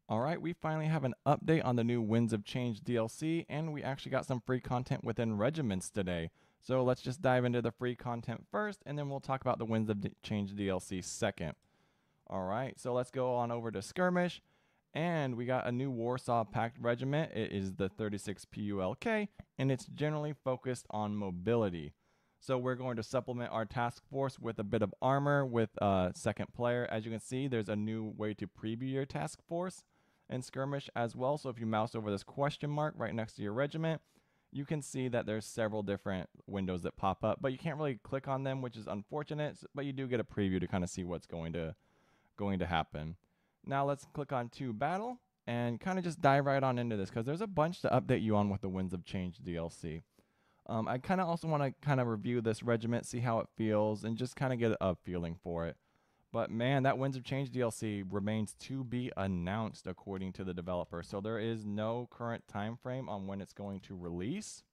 Alright, we finally have an update on the new Winds of Change DLC, and we actually got some free content within Regiments today. So let's just dive into the free content first, and then we'll talk about the Winds of Change DLC second. Alright, so let's go on over to Skirmish, and we got a new Warsaw Pact Regiment. It is the 36 PULK, and it's generally focused on mobility. So we're going to supplement our task force with a bit of armor with second player. As you can see, there's a new way to preview your task force and Skirmish as well. So if you mouse over this question mark right next to your regiment, you can see that there's several different windows that pop up, but you can't really click on them, which is unfortunate, but you do get a preview to kind of see what's going to happen. Now let's click on to battle and kind of just dive right on into this because there's a bunch to update you on with the Winds of Change DLC. I kind of also want to kind of review this regiment, see how it feels, and just kind of get a feeling for it. But man, that Winds of Change DLC remains to be announced according to the developer. So there is no current time frame on when it's going to release.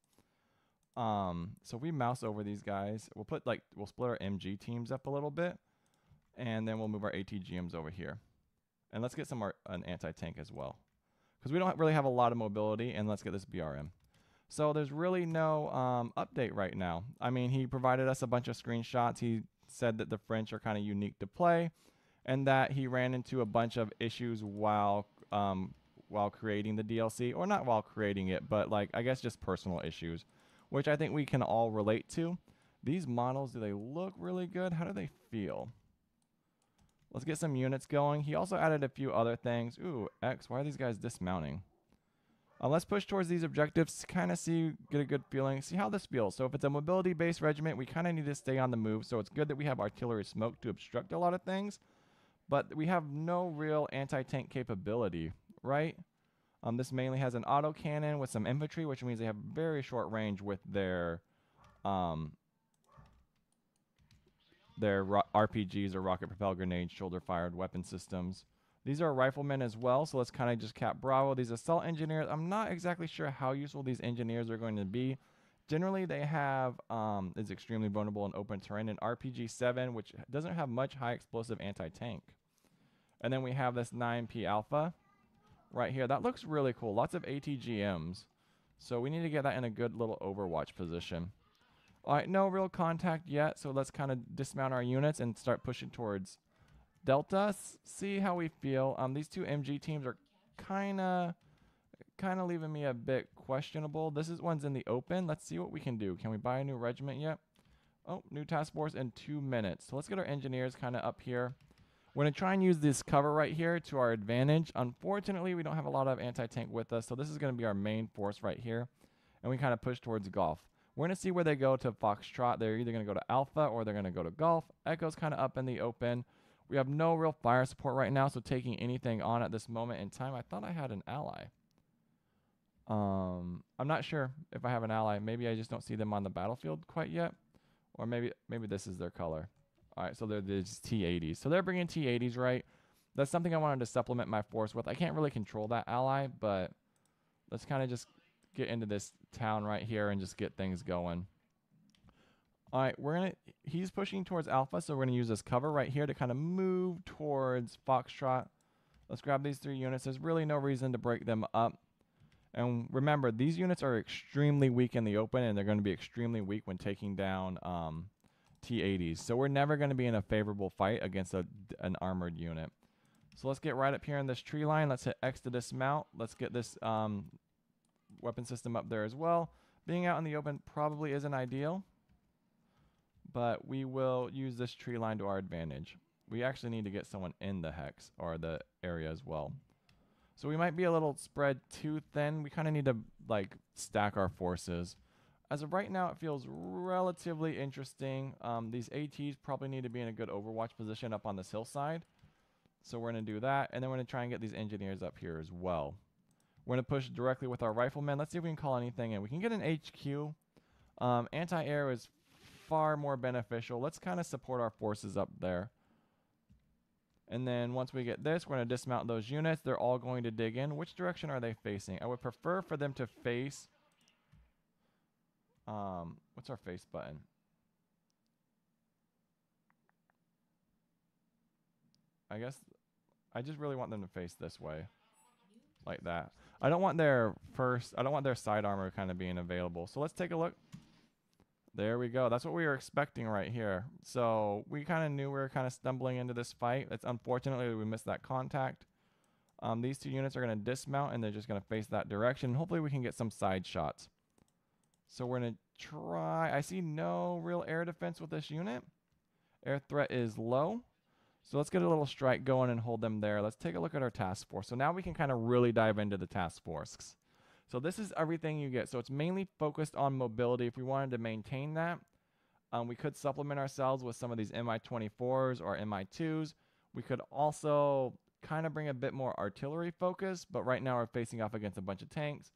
So if we mouse over these guys, we'll split our MG teams up a little bit, and then we'll move our ATGMs over here. And let's get an anti-tank as well, because we don't really have a lot of mobility. And let's get this BRM. So there's really no update right now. I mean, he provided us a bunch of screenshots. He said that the French are kind of unique to play, and that he ran into a bunch of issues while creating the DLC, or not while creating it, but like I guess just personal issues, which I think we can all relate to. These models, do they look really good? How do they feel? Let's get some units going. He also added a few other things. Ooh, X, why are these guys dismounting? Let's push towards these objectives, kind of get a good feeling, see how this feels. So if it's a mobility-based regiment, we kind of need to stay on the move. So it's good that we have artillery smoke to obstruct a lot of things, but we have no real anti-tank capability, right? This mainly has an autocannon with some infantry, which means they have very short range with their RPGs or rocket-propelled grenades, shoulder-fired weapon systems. These are riflemen as well, so let's kind of just cap Bravo. These assault engineers, I'm not exactly sure how useful these engineers are going to be. Generally, they have is extremely vulnerable in open terrain, and RPG-7, which doesn't have much high explosive anti-tank. And then we have this 9P Alpha right here. That looks really cool. Lots of ATGMs. So we need to get that in a good little overwatch position. All right, no real contact yet, so let's kind of dismount our units and start pushing towards Delta, see how we feel. These two MG teams are kind of leaving me a bit questionable. One's in the open. Let's see what we can do. Can we buy a new regiment yet? Oh, new task force in 2 minutes. So let's get our engineers kind of up here. We're going to try and use this cover right here to our advantage. Unfortunately, we don't have a lot of anti-tank with us, so this is going to be our main force right here. And we kind of push towards Golf. We're going to see where they go to Foxtrot. They're either going to go to Alpha or they're going to go to Golf. Echo's kind of up in the open. We have no real fire support right now, so taking anything on at this moment in time. I thought I had an ally. I'm not sure if I have an ally. Maybe I just don't see them on the battlefield quite yet. Or maybe this is their color. All right, so they're these T-80s. So they're bringing T-80s, right? That's something I wanted to supplement my force with. I can't really control that ally, but let's kind of just get into this town right here and just get things going. All right, he's pushing towards Alpha, so we're going to use this cover right here to kind of move towards Foxtrot. Let's grab these 3 units. There's really no reason to break them up. And remember, these units are extremely weak in the open, and they're going to be extremely weak when taking down T-80s. So we're never going to be in a favorable fight against an armored unit. So let's get right up here in this tree line. Let's hit X to dismount. Let's get this weapon system up there as well. Being out in the open probably isn't ideal, but we will use this tree line to our advantage. We actually need to get someone in the hex or the area as well. So we might be a little spread too thin. We kind of need to like stack our forces. As of right now, it feels relatively interesting. These ATs probably need to be in a good overwatch position up on this hillside. So we're going to do that. And then we're going to try and get these engineers up here as well. We're going to push directly with our riflemen. Let's see if we can call anything in. We can get an HQ. Anti-air is far more beneficial. Let's kind of support our forces up there. And then once we get this, we're going to dismount those units. They're all going to dig in. Which direction are they facing? I would prefer for them to face... what's our face button? I guess I just really want them to face this way. like that. I don't want their side armor kind of being available. So let's take a look. There we go. That's what we were expecting right here. So we kind of knew we were kind of stumbling into this fight. It's unfortunately we missed that contact. These two units are going to dismount and they're just going to face that direction. Hopefully we can get some side shots. So we're going to try. I see no real air defense with this unit. Air threat is low. So let's get a little strike going and hold them there. Let's take a look at our task force. So now we can kind of really dive into the task force. So this is everything you get. So it's mainly focused on mobility. If we wanted to maintain that, we could supplement ourselves with some of these Mi-24s or Mi-2s. We could also kind of bring a bit more artillery focus, but right now we're facing off against a bunch of tanks.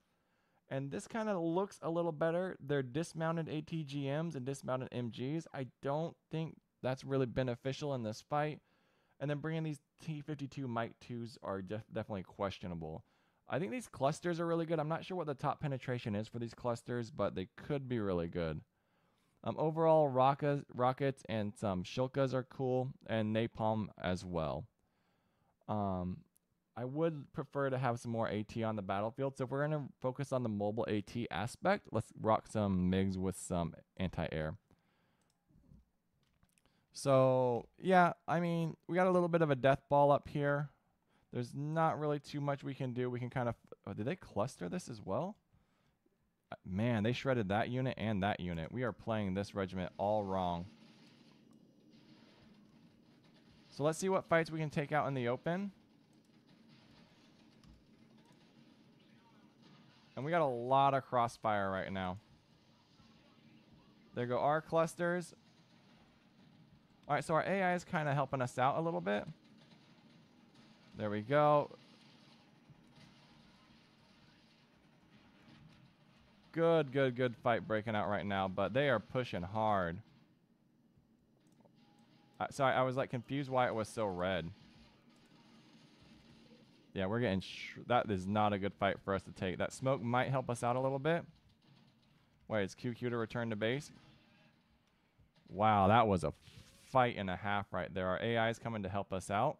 And this kind of looks a little better. They're dismounted ATGMs and dismounted MGs. I don't think that's really beneficial in this fight. And then bringing these T-52 Mike-2s are definitely questionable. I think these clusters are really good. I'm not sure what the top penetration is for these clusters, but they could be really good. Overall, rockets and some shilkas are cool, and napalm as well. I would prefer to have some more AT on the battlefield. So if we're going to focus on the mobile AT aspect, let's rock some MiGs with some anti-air. So, yeah, I mean, we got a little bit of a death ball up here. There's not really too much we can do. We can kind of... Oh, did they cluster this as well? Man, they shredded that unit and that unit. We are playing this regiment all wrong. So let's see what fights we can take out in the open. And we got a lot of crossfire right now. There go our clusters. All right, so our AI is kind of helping us out a little bit. There we go. Good fight breaking out right now, but they are pushing hard. Sorry, I was like confused why it was so red. Yeah, we're getting... that is not a good fight for us to take. That smoke might help us out a little bit. Wait, is QQ to return to base? Wow, that was a fight and a half right there. Our AI is coming to help us out.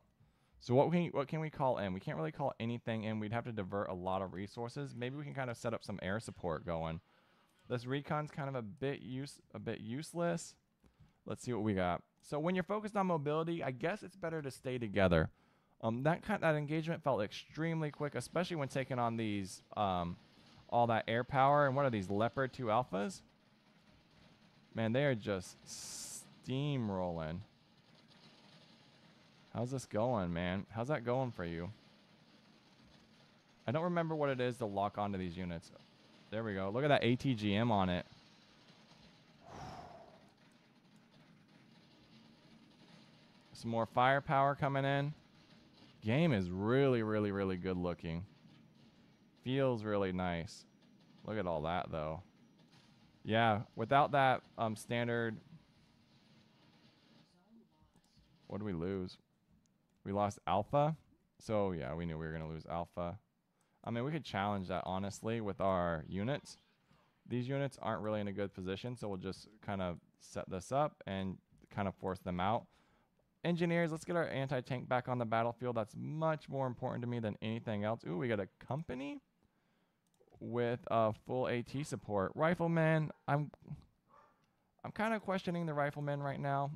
So what can we call in? We can't really call anything in. We'd have to divert a lot of resources. Maybe we can kind of set up some air support going. This recon's kind of a bit useless. Let's see what we got. So when you're focused on mobility, I guess it's better to stay together. That engagement felt extremely quick, especially when taking on these all that air power. And what are these Leopard 2 Alphas? Man, they are just steamrolling. How's this going, man? How's that going for you? I don't remember what it is to lock onto these units. There we go. Look at that ATGM on it. Some more firepower coming in. Game is really good looking. Feels really nice. Look at all that, though. Yeah, without that standard... What did we lose? We lost Alpha. So, yeah, we knew we were going to lose Alpha. I mean, we could challenge that, honestly, with our units. These units aren't really in a good position, so we'll just kind of set this up and kind of force them out. Engineers, let's get our anti-tank back on the battlefield. That's much more important to me than anything else. Ooh, we got a company with full AT support. Riflemen, I'm kind of questioning the riflemen right now.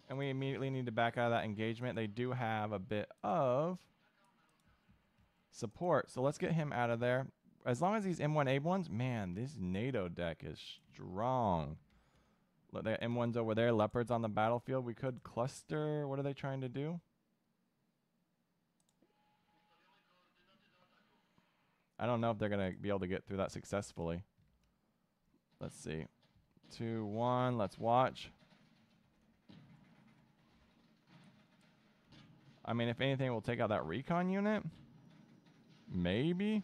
And we immediately need to back out of that engagement. They do have a bit of support. So let's get him out of there. As long as these M1A1s, man, this NATO deck is strong. Look, the M1s over there, Leopards on the battlefield. We could cluster. What are they trying to do? I don't know if they're going to be able to get through that successfully. Let's see. 2, 1, let's watch. I mean, if anything, we'll take out that recon unit. Maybe.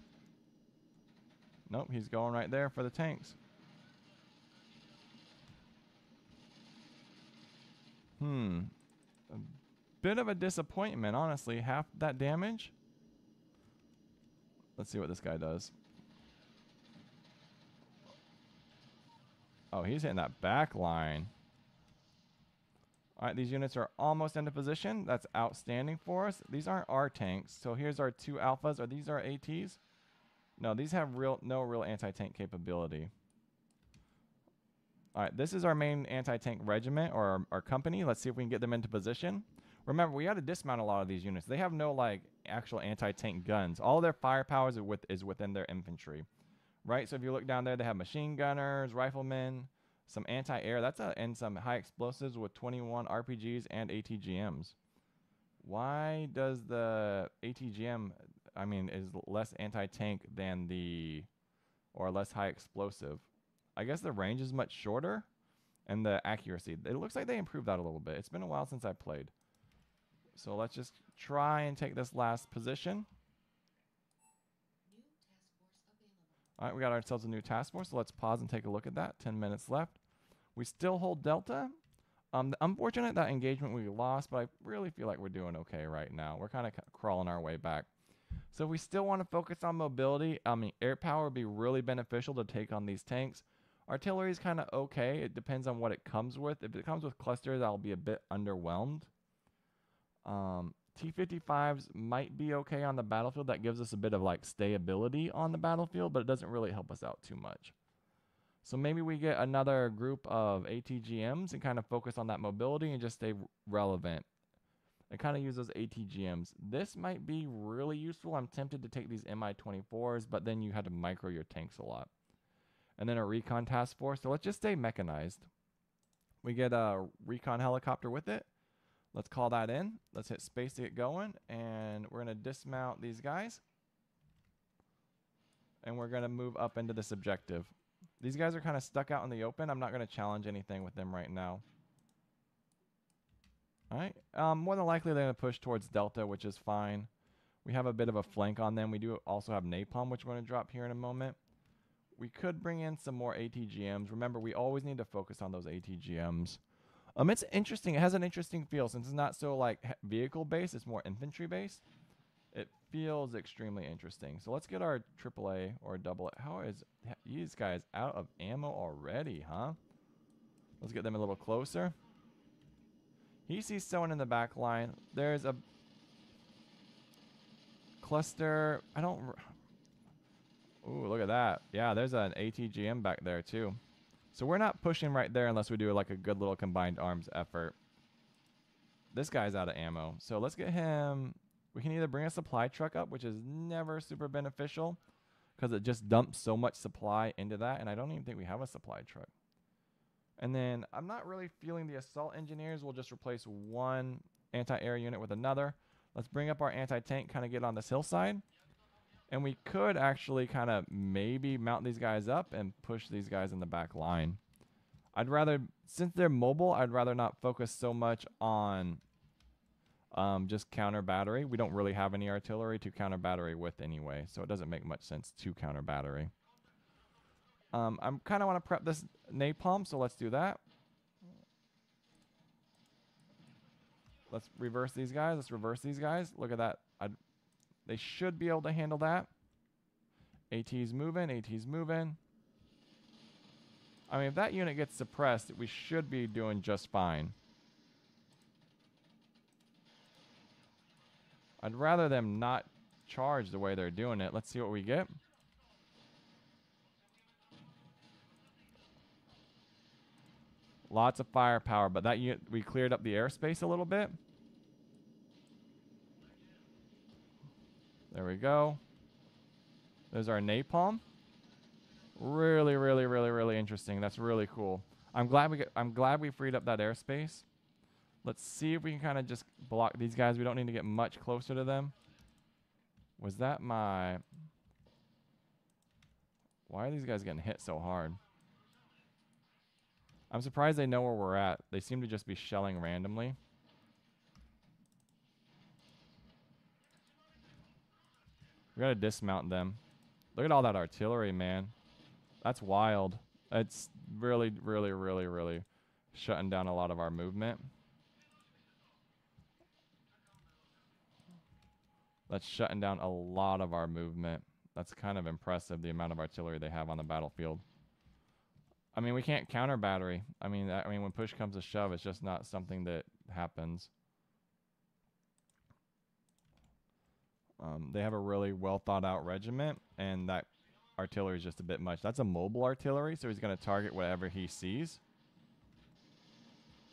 Nope, he's going right there for the tanks. A bit of a disappointment, honestly. Half that damage. Let's see what this guy does. Oh, he's hitting that back line. All right, these units are almost into position. That's outstanding for us. These aren't our tanks. So here's our 2 alphas. Are these our ATs? No, these have no real anti-tank capability. All right, this is our main anti-tank regiment or our company. Let's see if we can get them into position. Remember, we got to dismount a lot of these units. They have no like actual anti-tank guns. All their firepower is within their infantry, right? So if you look down there, they have machine gunners, riflemen, some anti-air. And some high explosives with 21 RPGs and ATGMs. Why does the ATGM, I mean, is less anti-tank than or less high explosive? I guess the range is much shorter and the accuracy. It looks like they improved that a little bit. It's been a while since I played. So let's just try and take this last position. All right, we got ourselves a new task force. So let's pause and take a look at that. 10 minutes left. We still hold Delta. Unfortunate that engagement we lost, but I really feel like we're doing okay right now. We're kind of crawling our way back. So we still want to focus on mobility. I mean, air power would be really beneficial to take on these tanks. Artillery is kind of okay. It depends on what it comes with. If it comes with clusters, I'll be a bit underwhelmed. T-55s might be okay on the battlefield. That gives us a bit of like stability on the battlefield, but it doesn't really help us out too much. So maybe we get another group of ATGMs and kind of focus on that mobility and just stay relevant. And kind of use those ATGMs. This might be really useful. I'm tempted to take these Mi-24s, but then you had to micro your tanks a lot. And then a recon task force. So let's just stay mechanized. We get a recon helicopter with it. Let's call that in. Let's hit space to get going. And we're going to dismount these guys. And we're going to move up into this objective. These guys are kind of stuck out in the open. I'm not going to challenge anything with them right now. All right. More than likely, they're going to push towards Delta, which is fine. We have a bit of a flank on them. We do also have napalm, which we're going to drop here in a moment. We could bring in some more ATGMs. Remember, we always need to focus on those ATGMs. It's interesting. It has an interesting feel. Since it's not so like vehicle-based, it's more infantry-based. It feels extremely interesting. So let's get our AAA or double A. How is these guys out of ammo already, huh? Let's get them a little closer. He sees someone in the back line. There's a cluster. Ooh, look at that. Yeah, there's an ATGM back there too. So we're not pushing right there unless we do like a good little combined arms effort. This guy's out of ammo. So let's get him. We can either bring a supply truck up, which is never super beneficial because it just dumps so much supply into that. And I don't even think we have a supply truck. And then I'm not really feeling the assault engineers. We'll just replace one anti-air unit with another. Let's bring up our anti-tank, kind of get on this hillside. And we could actually kind of maybe mount these guys up and push these guys in the back line. I'd rather, since they're mobile, I'd rather not focus so much on just counter battery. We don't really have any artillery to counter battery with anyway, so it doesn't make much sense to counter battery. I kind of want to prep this napalm, so let's do that. Let's reverse these guys. Let's reverse these guys. Look at that. They should be able to handle that. AT's moving. AT's moving. I mean, if that unit gets suppressed, we should be doing just fine. I'd rather them not charge the way they're doing it. Let's see what we get. Lots of firepower, but that unit, we cleared up the airspace a little bit. There we go. There's our napalm. Really, really, really, really interesting. That's really cool. I'm glad we freed up that airspace. Let's see if we can kind of just block these guys. We don't need to get much closer to them. Was that my... Why are these guys getting hit so hard? I'm surprised they know where we're at. They seem to just be shelling randomly. We gotta dismount them. Look at all that artillery, man. That's wild. It's really, really, really, really shutting down a lot of our movement. That's shutting down a lot of our movement. That's kind of impressive, the amount of artillery they have on the battlefield. I mean, we can't counter battery. I mean, when push comes to shove, it's just not something that happens. They have a really well thought out regiment, and that artillery is just a bit much. That's a mobile artillery, so he's going to target whatever he sees.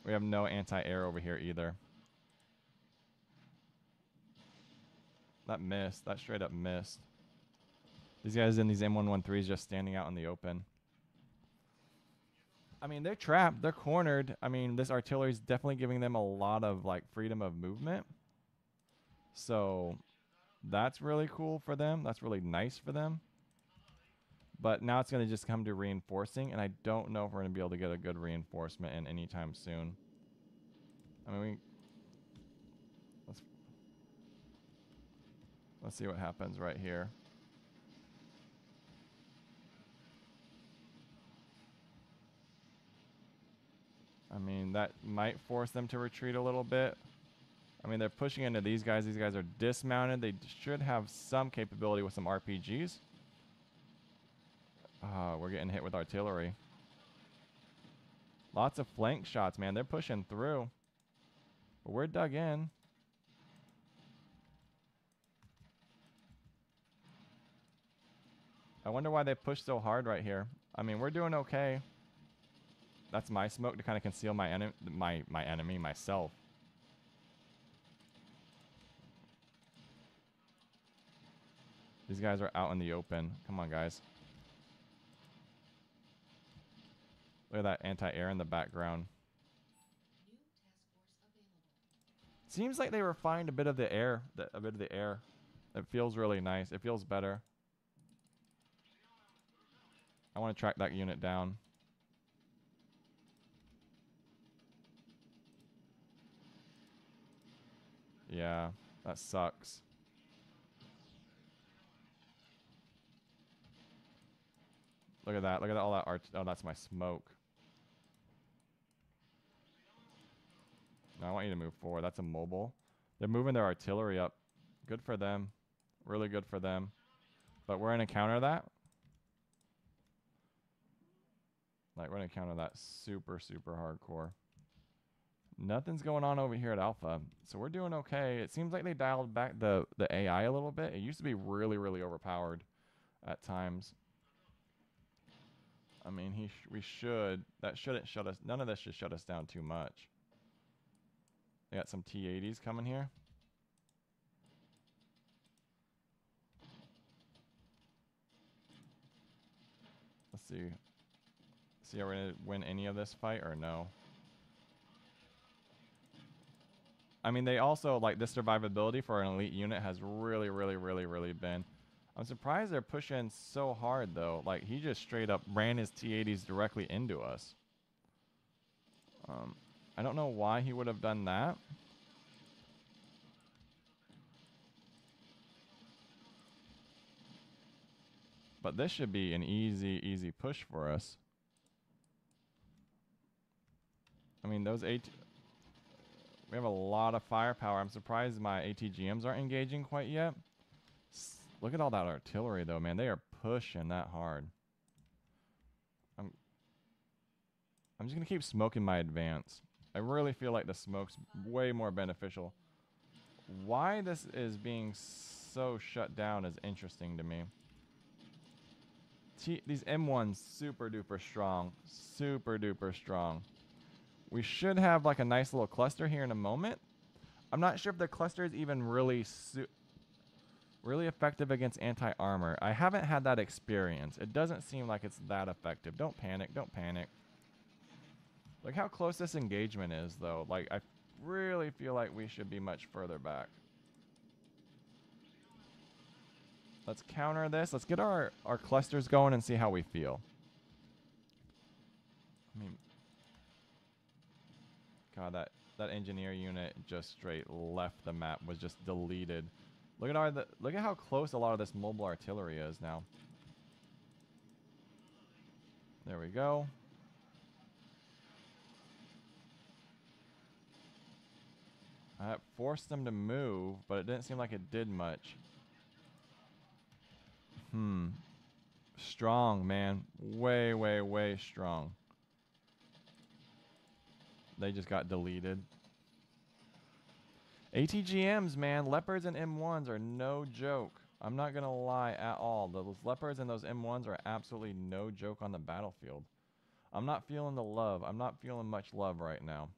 We have no anti-air over here either. That missed. That straight up missed. These guys in these M113s just standing out in the open. I mean, they're trapped. They're cornered. I mean, this artillery is definitely giving them a lot of like freedom of movement. So that's really cool for them. That's really nice for them. But now it's going to just come to reinforcing, and I don't know if we're going to be able to get a good reinforcement in anytime soon. I mean, let's see what happens right here. I mean, that might force them to retreat a little bit. I mean, they're pushing into these guys. These guys are dismounted. They should have some capability with some RPGs. We're getting hit with artillery. Lots of flank shots, man. They're pushing through. But we're dug in. I wonder why they push so hard right here. I mean, we're doing okay. That's my smoke to kind of conceal my enemy, myself. These guys are out in the open. Come on, guys. Look at that anti-air in the background. Seems like they refined a bit of the air. It feels really nice. It feels better. I want to track that unit down. Yeah, that sucks. Look at that. Look at all that art. Oh, that's my smoke. No, I want you to move forward. That's a mobile. They're moving their artillery up. Good for them. Really good for them. But we're going to counter that. Like, we're going to counter that super, super hardcore. Nothing's going on over here at Alpha. So we're doing okay. It seems like they dialed back the AI a little bit. It used to be really, really overpowered at times. I mean, that shouldn't shut us. None of this should shut us down too much. They got some T-80s coming here. Let's see. See, are we going to win any of this fight or no? I mean, they also, like, this survivability for an elite unit has really, really, really, really been. I'm surprised they're pushing so hard, though. Like, he just straight up ran his T-80s directly into us. I don't know why he would have done that. But this should be an easy, easy push for us. I mean, we have a lot of firepower. I'm surprised my ATGMs aren't engaging quite yet. Look at all that artillery, though, man. They are pushing that hard. I'm just going to keep smoking my advance. I really feel like the smoke's way more beneficial. Why this is being so shut down is interesting to me. These M1s super duper strong. Super duper strong. We should have like a nice little cluster here in a moment. I'm not sure if the cluster is even really effective against anti-armor. I haven't had that experience. It doesn't seem like it's that effective. Don't panic. Don't panic. Look how close this engagement is, though. Like, I really feel like we should be much further back. Let's counter this. Let's get our clusters going and see how we feel. I mean, God, that engineer unit just straight left the map, was just deleted. Look at how close a lot of this mobile artillery is now. There we go. I forced them to move, but it didn't seem like it did much. Strong, man. Way, way, way strong. They just got deleted. ATGMs, man. Leopards and M1s are no joke. I'm not going to lie at all. Those Leopards and those M1s are absolutely no joke on the battlefield. I'm not feeling the love. I'm not feeling much love right now.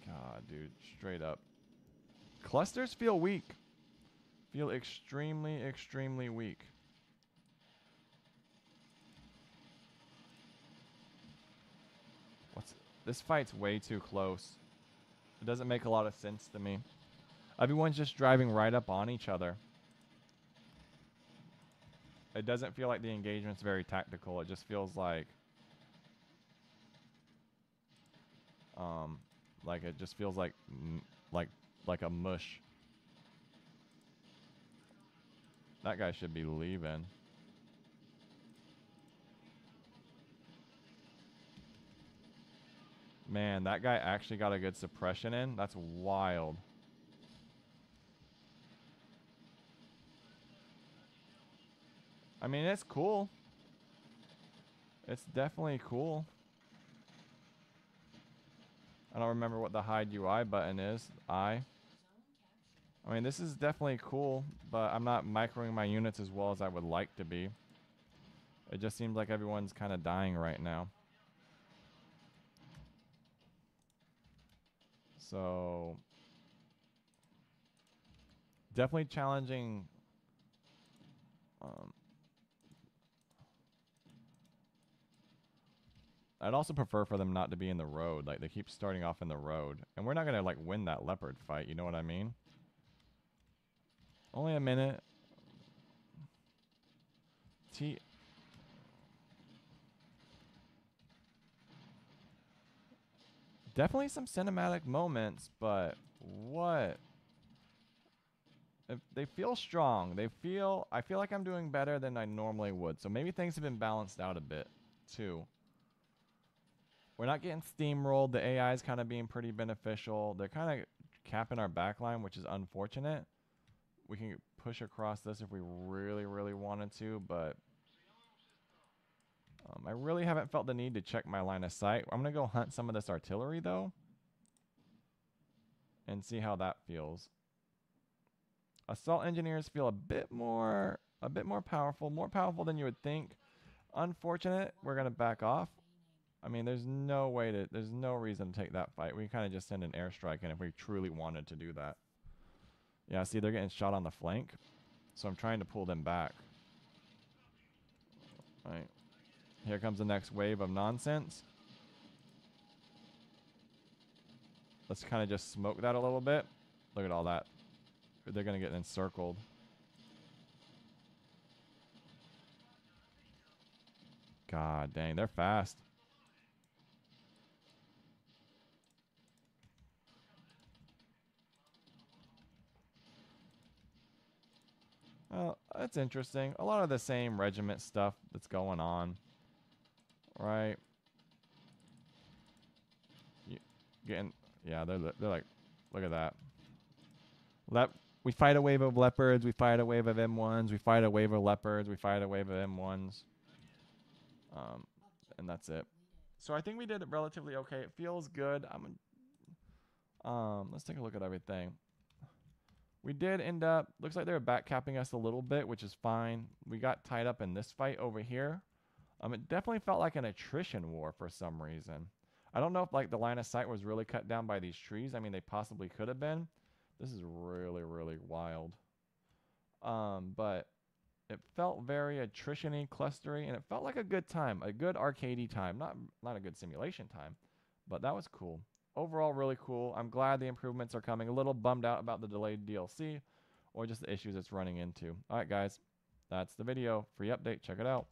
God, dude. Straight up. Clusters feel weak. Feel extremely, extremely weak. This fight's way too close. It doesn't make a lot of sense to me. Everyone's just driving right up on each other. It doesn't feel like the engagement's very tactical. It just feels like it just feels like a mush. That guy should be leaving. Man, that guy actually got a good suppression in. That's wild. I mean, it's cool. It's definitely cool. I don't remember what the hide UI button is. I mean, this is definitely cool, but I'm not microing my units as well as I would like to be. It just seems like everyone's kind of dying right now. So, definitely challenging. I'd also prefer for them not to be in the road. Like, they keep starting off in the road. And we're not going to, like, win that leopard fight. You know what I mean? Only a minute. Definitely some cinematic moments, but what? They feel strong. I feel like I'm doing better than I normally would. So maybe things have been balanced out a bit, too. We're not getting steamrolled. The AI is kind of being pretty beneficial. They're kind of capping our backline, which is unfortunate. We can push across this if we really, really wanted to, but I really haven't felt the need to check my line of sight. I'm going to go hunt some of this artillery, though, and see how that feels. Assault engineers feel a bit more more powerful than you would think. Unfortunate, we're going to back off. I mean, there's no reason to take that fight. We kind of just send an airstrike in if we truly wanted to do that. Yeah, see, they're getting shot on the flank. So I'm trying to pull them back. All right. Here comes the next wave of nonsense. Let's kind of just smoke that a little bit. Look at all that. They're going to get encircled. God dang, they're fast. Well, that's interesting. A lot of the same regiment stuff that's going on. Right? Yeah, they're like, look at that. We fight a wave of leopards, we fight a wave of M1s, we fight a wave of leopards, we fight a wave of M1s. And that's it. So I think we did it relatively okay. It feels good. Let's take a look at everything. We did end up, looks like they were back capping us a little bit, which is fine. We got tied up in this fight over here. It definitely felt like an attrition war for some reason. I don't know if like the line of sight was really cut down by these trees. I mean, they possibly could have been. This is really, really wild. But it felt very attrition-y, clustery, and it felt like a good time, a good arcadey time. Not a good simulation time, but that was cool. Overall, really cool. I'm glad the improvements are coming. A little bummed out about the delayed DLC or just the issues it's running into. All right, guys, that's the video. Free update. Check it out.